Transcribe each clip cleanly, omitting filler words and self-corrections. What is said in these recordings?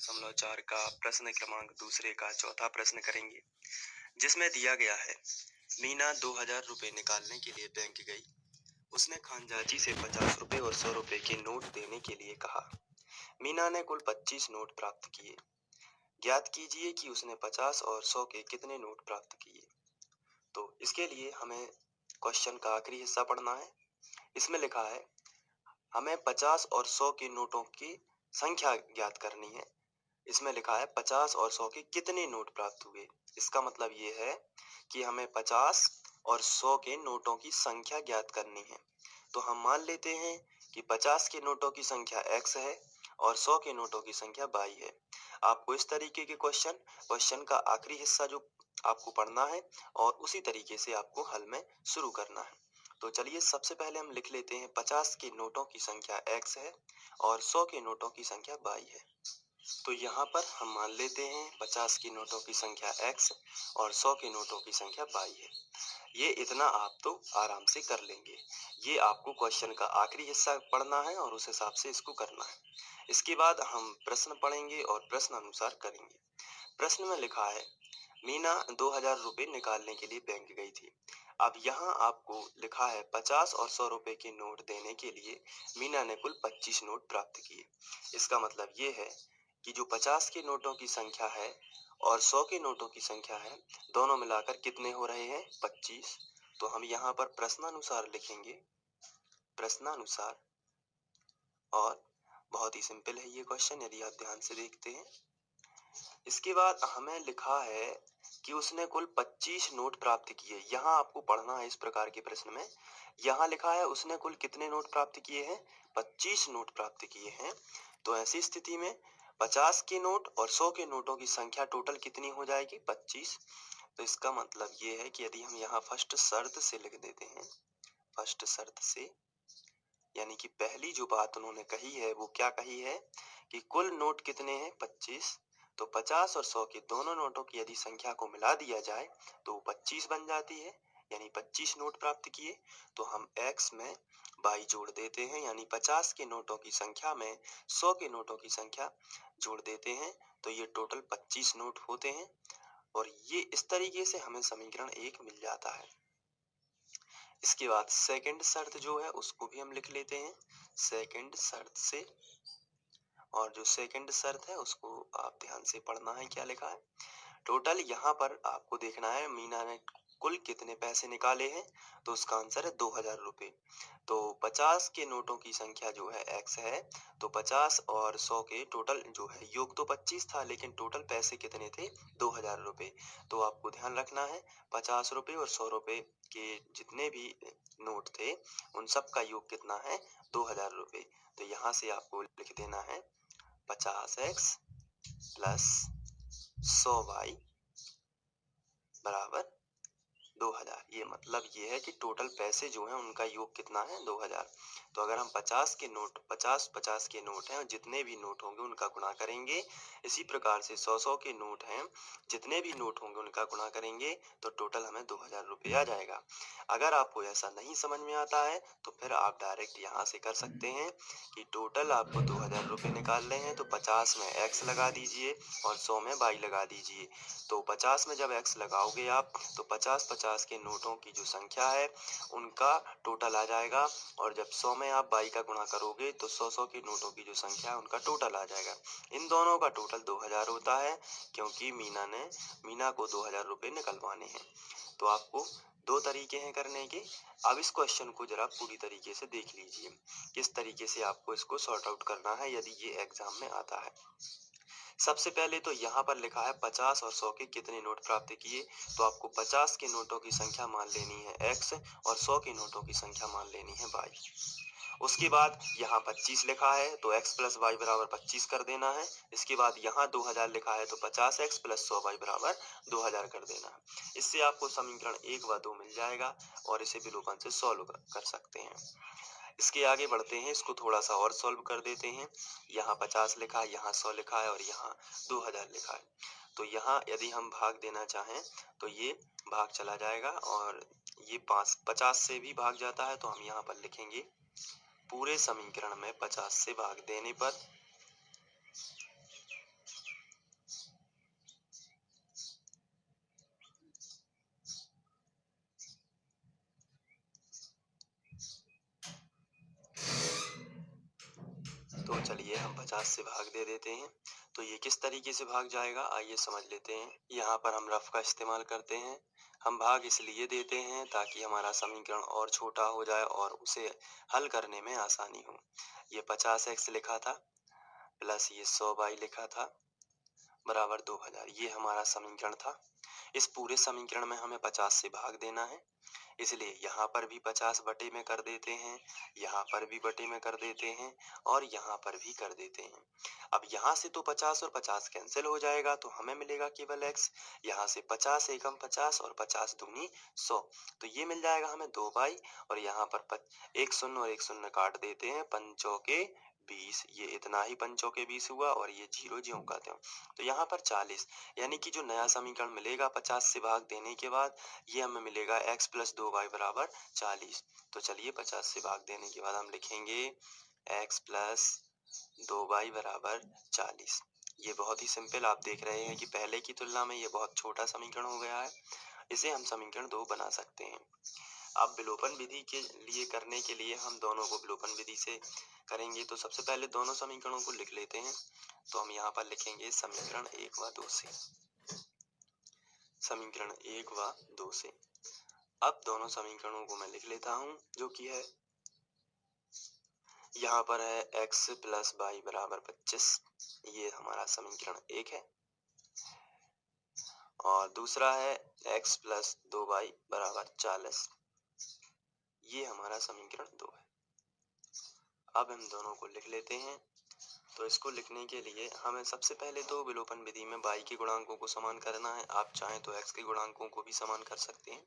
5.4 का प्रश्न क्रमांक दूसरे का चौथा प्रश्न करेंगे, जिसमें दिया गया है मीना 2000 रुपये निकालने के लिए बैंक गई। उसने खानजाची से 50 रुपये और 100 रुपये के नोट देने के लिए कहा। मीना ने कुल 25 नोट प्राप्त किए। ज्ञात कीजिए कि उसने 50 और 100 के कितने नोट प्राप्त किए। तो इसके लिए हमें क्वेश्चन का आखिरी हिस्सा पढ़ना है। इसमें लिखा है हमें 50 और 100 के नोटों की संख्या ज्ञात करनी है। इसमें लिखा है 50 और 100 के कितने नोट प्राप्त हुए। इसका मतलब ये है कि हमें 50 और 100 के नोटों की संख्या ज्ञात करनी है। तो हम मान लेते हैं कि 50 के नोटों की संख्या x है और 100 के नोटों की संख्या y है। आपको इस तरीके के क्वेश्चन का आखिरी हिस्सा जो आपको पढ़ना है और उसी तरीके से आपको हल में शुरू करना है। तो चलिए सबसे पहले हम लिख लेते हैं 50 के नोटों की संख्या x है और 100 के नोटों की संख्या y है। तो यहाँ पर हम मान लेते हैं 50 की नोटों की संख्या x और 100 के नोटों की संख्या y है। ये इतना आप तो आराम से कर लेंगे। ये आपको क्वेश्चन का आखिरी हिस्सा पढ़ना है और उस हिसाब से इसको करना है। इसके बाद हम प्रश्न पढ़ेंगे और प्रश्न अनुसार करेंगे। प्रश्न में लिखा है मीना 2000 रुपये निकालने के लिए बैंक गई थी। अब यहाँ आपको लिखा है 50 और 100 रुपये के नोट देने के लिए मीना ने कुल 25 नोट प्राप्त किए। इसका मतलब ये है कि जो 50 के नोटों की संख्या है और 100 के नोटों की संख्या है, दोनों मिलाकर कितने हो रहे हैं 25। तो हम यहाँ पर प्रश्नानुसार लिखेंगे, प्रश्नानुसार। और बहुत ही सिंपल है ये क्वेश्चन यदि आप ध्यान से देखते हैं। इसके बाद हमें लिखा है कि उसने कुल 25 नोट प्राप्त किए। यहाँ आपको पढ़ना है इस प्रकार के प्रश्न में। यहाँ लिखा है उसने कुल कितने नोट प्राप्त किए हैं, 25 नोट प्राप्त किए हैं। तो ऐसी स्थिति में 50 के नोट और 100 के नोटों की संख्या टोटल कितनी हो जाएगी 25। तो इसका मतलब ये है कि यदि हम यहाँ फर्स्ट शर्त से लिख देते हैं, फर्स्ट शर्त से, यानी कि पहली जो बात उन्होंने कही है वो क्या कही है कि कुल नोट कितने हैं 25। तो 50 और 100 के दोनों नोटों की यदि संख्या को मिला दिया जाए तो 25 बन जाती है, यानी 25 नोट प्राप्त किए। तो हम x में y जोड़ देते हैं, यानी 50 के नोटों की संख्या में 100 के नोटों की संख्या जोड़ देते हैं। तो ये टोटल 25 नोट होते हैं और ये इस तरीके से हमें समीकरण 1 मिल जाता है। इसके बाद सेकंड शर्त जो है उसको भी हम लिख लेते हैं सेकंड शर्त से। और जो सेकंड शर्त है उसको आप ध्यान से पढ़ना है, क्या लिखा है। टोटल यहाँ पर आपको देखना है मीना ने कुल कितने पैसे निकाले हैं। तो उसका आंसर है 2000 रुपये। तो 50 के नोटों की संख्या जो है x है, तो 50 और 100 के टोटल जो है योग तो 25 था, लेकिन टोटल पैसे कितने थे 2000 रुपये। तो आपको ध्यान रखना है 50 रुपये और 100 रुपये के जितने भी नोट थे उन सब का योग कितना है 2000 रुपये। तो यहाँ से आपको लिख देना है 50x प्लस 100y बराबर 2000। ये मतलब ये है कि टोटल पैसे जो हैं उनका योग कितना है 2000। तो अगर हम 50 के नोट 50 के नोट हैं और जितने भी नोट होंगे उनका गुणा करेंगे, इसी प्रकार से 100 के नोट हैं, जितने भी नोट होंगे उनका गुणा करेंगे तो टोटल हमें 2000 रुपये आ जाएगा। अगर आपको ऐसा नहीं समझ में आता है तो फिर आप डायरेक्ट यहाँ से कर सकते हैं कि टोटल आपको 2000 रुपये निकालने हैं तो 50 में x लगा दीजिए और 100 में y लगा दीजिए। तो 50 में जब x लगाओगे आप तो 50 के नोटों की जो संख्या है उनका टोटल आ जाएगा, और जब 100 में आप y का गुणा करोगे तो 100 के नोटों की जो संख्या है उनका टोटल आ जाएगा। इन दोनों का टोटल 2000 होता है, क्योंकि मीना को 2000 रुपये निकलवाने हैं। तो आपको दो तरीके हैं करने के। अब इस क्वेश्चन को जरा पूरी तरीके से देख लीजिए, किस तरीके से आपको इसको सॉर्ट आउट करना है यदि ये एग्जाम में आता है। सबसे पहले तो यहाँ पर लिखा है 50 और 100 के कितने नोट प्राप्त किए। तो आपको 50 के नोटों की संख्या मान लेनी है x और 100 के नोटों की संख्या मान लेनी है y। उसके बाद यहाँ 25 लिखा है तो x प्लस वाई बराबर 25 कर देना है। इसके बाद यहाँ 2000 लिखा है तो 50x प्लस 100y बराबर 2000 कर देना है। इससे आपको समीकरण 1 व 2 मिल जाएगा और इसे विलोपन से सॉल्व कर सकते हैं। इसके आगे बढ़ते हैं, इसको थोड़ा सा और सॉल्व कर देते हैं। यहाँ 50 लिखा है, यहाँ 100 लिखा है और यहाँ 2000 लिखा है। तो यहाँ यदि हम भाग देना चाहें तो ये भाग चला जाएगा और ये 50 से भी भाग जाता है। तो हम यहाँ पर लिखेंगे पूरे समीकरण में 50 से भाग देने पर लिए हम 50 से भाग दे देते हैं। तो ये किस तरीके से भाग जाएगा आइए समझ लेते हैं। यहाँ पर हम रफ का इस्तेमाल करते हैं। हम भाग इसलिए देते हैं ताकि हमारा समीकरण और छोटा हो जाए और उसे हल करने में आसानी हो। ये 50x लिखा था प्लस ये 100y लिखा था बराबर 2000, ये हमारा समीकरण था। इस पूरे समीकरण में हमें 50 से भाग देना है, इसलिए यहाँ पर भी 50 बटे में कर देते हैं, यहाँ पर भी बटे में कर देते हैं और यहाँ पर भी कर देते हैं। अब यहाँ से तो 50 और 50 कैंसिल हो जाएगा तो हमें मिलेगा केवल x। यहाँ से 50 एकम 50 और 50 दूनी 100, तो ये मिल जाएगा हमें 2y। और यहाँ पर एक शून्य और एक शून्य काट देते हैं, पंचों के 20, ये इतना ही पंचों के 20 हुआ और ये 0 ज्यों का त्यों। तो यहाँ पर 40, यानी कि जो नया समीकरण मिलेगा 50 से भाग देने के बाद, ये हमें मिलेगा x प्लस 2y बराबर 40। तो चलिए 50 से भाग देने के बाद हम लिखेंगे x प्लस 2y बराबर 40। ये बहुत ही सिंपल, आप देख रहे हैं कि पहले की तुलना में ये बहुत छोटा समीकरण हो गया है। इसे हम समीकरण 2 बना सकते हैं। अब विलोपन विधि के लिए करने के लिए हम दोनों को विलोपन विधि से करेंगे। तो सबसे पहले दोनों समीकरणों को लिख लेते हैं। तो हम यहाँ पर लिखेंगे समीकरण 1 व 2 से, समीकरण 1 व 2 से। अब दोनों समीकरणों को मैं लिख लेता हूँ, जो कि है यहाँ पर है x प्लस वाई बराबर 25, ये हमारा समीकरण 1 है। और दूसरा है x प्लस 2y बराबर 40, ये हमारा समीकरण 2 है। अब हम दोनों को लिख लेते हैं। तो इसको लिखने के लिए हमें सबसे पहले तो विलोपन विधि में y के गुणांकों को समान करना है। आप चाहें तो x के गुणांकों को भी समान कर सकते हैं,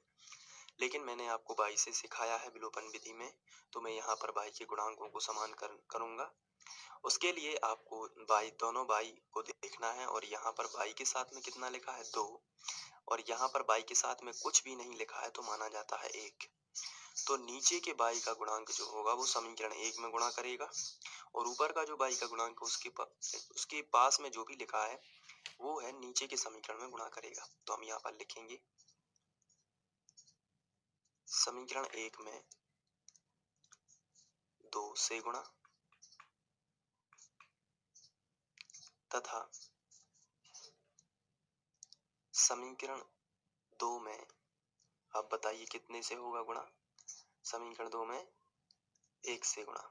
लेकिन मैंने आपको y से सिखाया है विलोपन विधि में, तो मैं यहाँ पर y के गुणांकों को समान करूँगा। उसके लिए आपको दोनों y को देखना है और यहाँ पर y के साथ में कितना लिखा है 2, और यहाँ पर y के साथ में कुछ भी नहीं लिखा है तो माना जाता है 1। तो नीचे के y का गुणांक जो होगा वो समीकरण 1 में गुणा करेगा, और ऊपर का जो y का गुणांक उसके पास में जो भी लिखा है वो है नीचे के समीकरण में गुणा करेगा। तो हम यहाँ पर लिखेंगे समीकरण 1 में 2 से गुणा तथा समीकरण 2 में, अब बताइए कितने से होगा गुणा। समीकरण 2 में 1 से गुणा,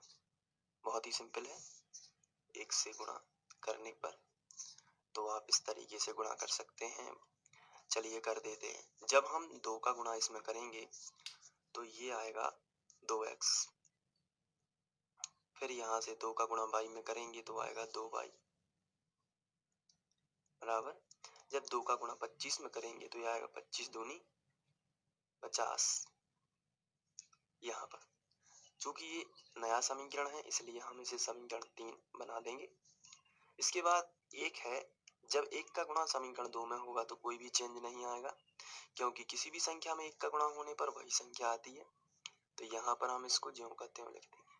बहुत ही सिंपल है। 1 से गुणा करने पर तो आप इस तरीके से गुणा कर सकते हैं। चलिए कर देते हैं। जब हम 2 का गुणा इसमें करेंगे तो ये आएगा 2x, फिर यहाँ से 2 का गुणा y में करेंगे तो आएगा 2y बराबर, जब 2 का गुणा 25 में करेंगे तो ये आएगा 25 दूनी 50। यहाँ पर चूंकि ये नया समीकरण है इसलिए हम इसे समीकरण 3 बना देंगे। इसके बाद एक है, जब 1 का गुणा समीकरण 2 में होगा तो कोई भी चेंज नहीं आएगा, क्योंकि किसी भी संख्या में 1 का गुणा होने पर वही संख्या आती है। तो यहाँ पर हम इसको ज्यों का त्यों लिख देंगे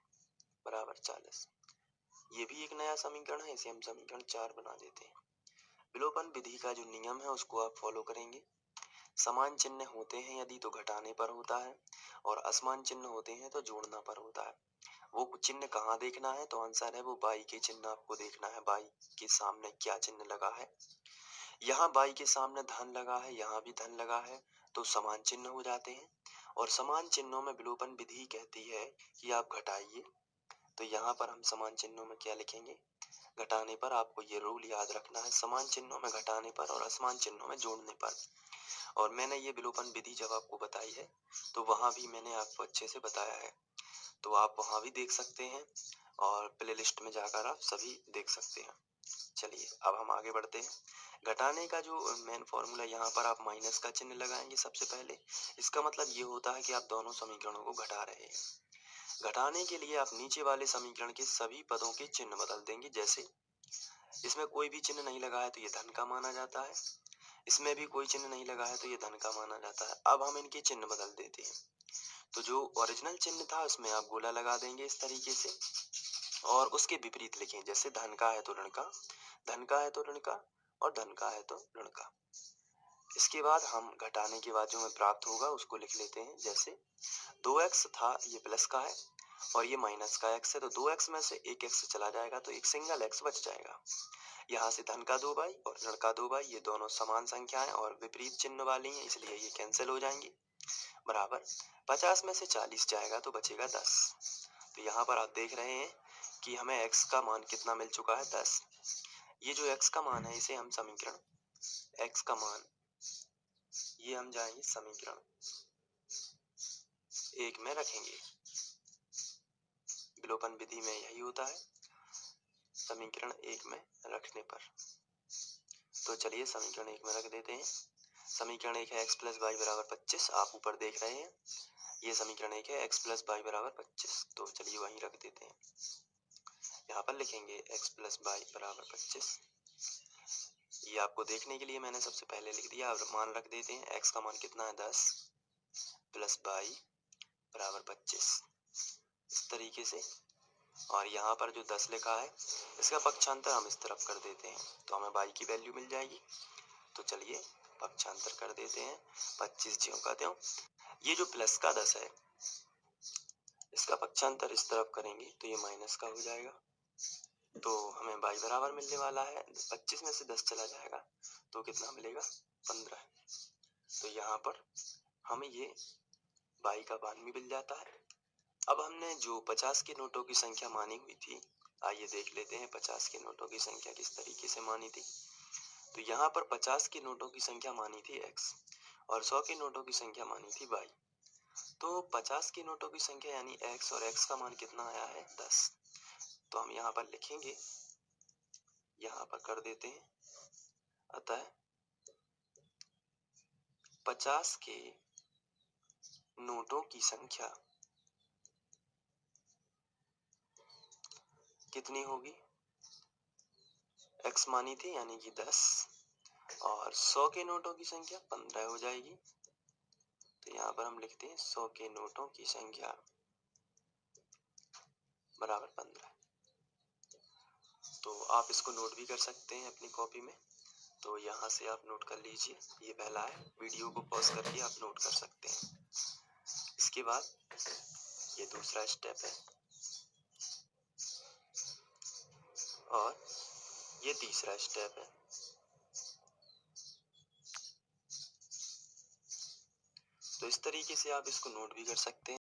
बराबर 40। ये भी एक नया समीकरण है, इसे हम समीकरण 4 बना देते हैं। विलोपन विधि का जो नियम है उसको आप फॉलो करेंगे। समान चिन्ह होते हैं यदि तो घटाने पर होता है, और असमान चिन्ह होते हैं तो जोड़ना पर होता है। वो चिन्ह कहाँ देखना है, तो आंसर है वो बाई के चिन्ह आपको देखना है। बाई के सामने क्या चिन्ह लगा है, यहाँ बाई के सामने धन लगा है, यहाँ भी धन लगा है, तो समान चिन्ह हो जाते हैं। और समान चिन्हों में विलोपन विधि कहती है कि आप घटाइए। तो यहाँ पर हम समान चिन्हों में क्या लिखेंगे, घटाने पर। आपको ये रूल याद रखना है, समान चिन्हों में घटाने पर और असमान चिन्हों में जोड़ने पर। और मैंने ये विलोपन विधि जब आपको बताई है तो वहां भी मैंने आपको अच्छे से बताया है, तो आप वहां भी देख सकते हैं और प्ले लिस्ट में जाकर आप सभी देख सकते हैं। चलिए अब हम आगे बढ़ते हैं। घटाने का जो मेन फॉर्मूला, यहाँ पर आप माइनस का चिन्ह लगाएंगे सबसे पहले। इसका मतलब ये होता है कि आप दोनों समीकरणों को घटा रहे हैं। घटाने के लिए आप नीचे वाले समीकरण के सभी पदों के चिन्ह बदल देंगे। जैसे इसमें कोई भी चिन्ह नहीं लगा है तो ये धन का माना जाता है, इसमें भी कोई चिन्ह नहीं लगा है तो ये धन का माना जाता है। अब हम इनके चिन्ह बदल देते हैं। तो जो ओरिजिनल चिन्ह था उसमें आप गोला लगा देंगे इस तरीके से, और उसके विपरीत लिखें। जैसे धन का है तो ऋण का, धन का है तो ऋण का, और धन का है तो ऋण का। इसके बाद हम घटाने के बाद जो हमें प्राप्त होगा उसको लिख लेते हैं। जैसे 2x था, ये प्लस का है, और ये माइनस का x है, तो 2x में से एक x चला जाएगा तो एक सिंगल x बच जाएगा। यहाँ से धन का 2 भाई और ऋण का 2 भाई, ये दोनों समान संख्याएं और विपरीत चिन्ह वाली हैं, इसलिए ये कैंसिल हो जाएंगी। बराबर 50 में से 40 जाएगा तो बचेगा 10। तो यहाँ पर आप देख रहे हैं कि हमें x का मान कितना मिल चुका है, 10। ये जो x का मान है इसे हम समीकरण x का मान, ये हम जाएंगे समीकरण 1 में रखेंगे। विलोपन विधि में यही होता है, समीकरण 1 में रखने पर। तो चलिए समीकरण 1 में रख देते हैं। समीकरण 1 है x प्लस वाई बराबर 25, आप ऊपर देख रहे हैं। ये समीकरण 1 है x प्लस वाई बराबर 25, तो चलिए वहीं रख देते हैं। यहाँ पर लिखेंगे x प्लस वाई बराबर 25। ये आपको देखने के लिए मैंने सबसे पहले लिख दिया। अब मान रख देते हैं, x का मान कितना है, 10 प्लस वाई बराबर 25, इस तरीके से। और यहाँ पर जो 10 लिखा है इसका पक्षांतर हम इस तरफ कर देते हैं तो हमें y की वैल्यू मिल जाएगी। तो चलिए पक्षांतर कर देते हैं, 25 ज्यों का त्यों। ये जो प्लस का 10 है इसका पक्षांतर इस तरफ करेंगे तो ये माइनस का हो जाएगा। तो हमें y बराबर मिलने वाला है, 25 में से 10 चला जाएगा तो कितना मिलेगा, 15। तो यहाँ पर हमें ये y का मान भी मिल जाता है। अब हमने जो 50 के नोटों की संख्या मानी हुई थी, आइए देख लेते हैं 50 के नोटों की संख्या किस तरीके से मानी थी। तो यहाँ पर 50 के नोटों की संख्या मानी थी x और 100 के नोटों की संख्या मानी थी y। तो 50 के नोटों की संख्या यानी x और x का मान कितना आया है, 10। तो हम यहाँ पर लिखेंगे, यहाँ पर कर देते हैं। अतः 50 के नोटों की संख्या कितनी होगी, x मानी थी यानी कि 10, और 100 के नोटों की संख्या 15 हो जाएगी। तो यहाँ पर हम लिखते हैं 100 के नोटों की संख्या बराबर 15। तो आप इसको नोट भी कर सकते हैं अपनी कॉपी में। तो यहाँ से आप नोट कर लीजिए, ये पहला है, वीडियो को पॉज करके आप नोट कर सकते हैं। इसके बाद ये दूसरा स्टेप है और ये तीसरा स्टेप है। तो इस तरीके से आप इसको नोट भी कर सकते हैं।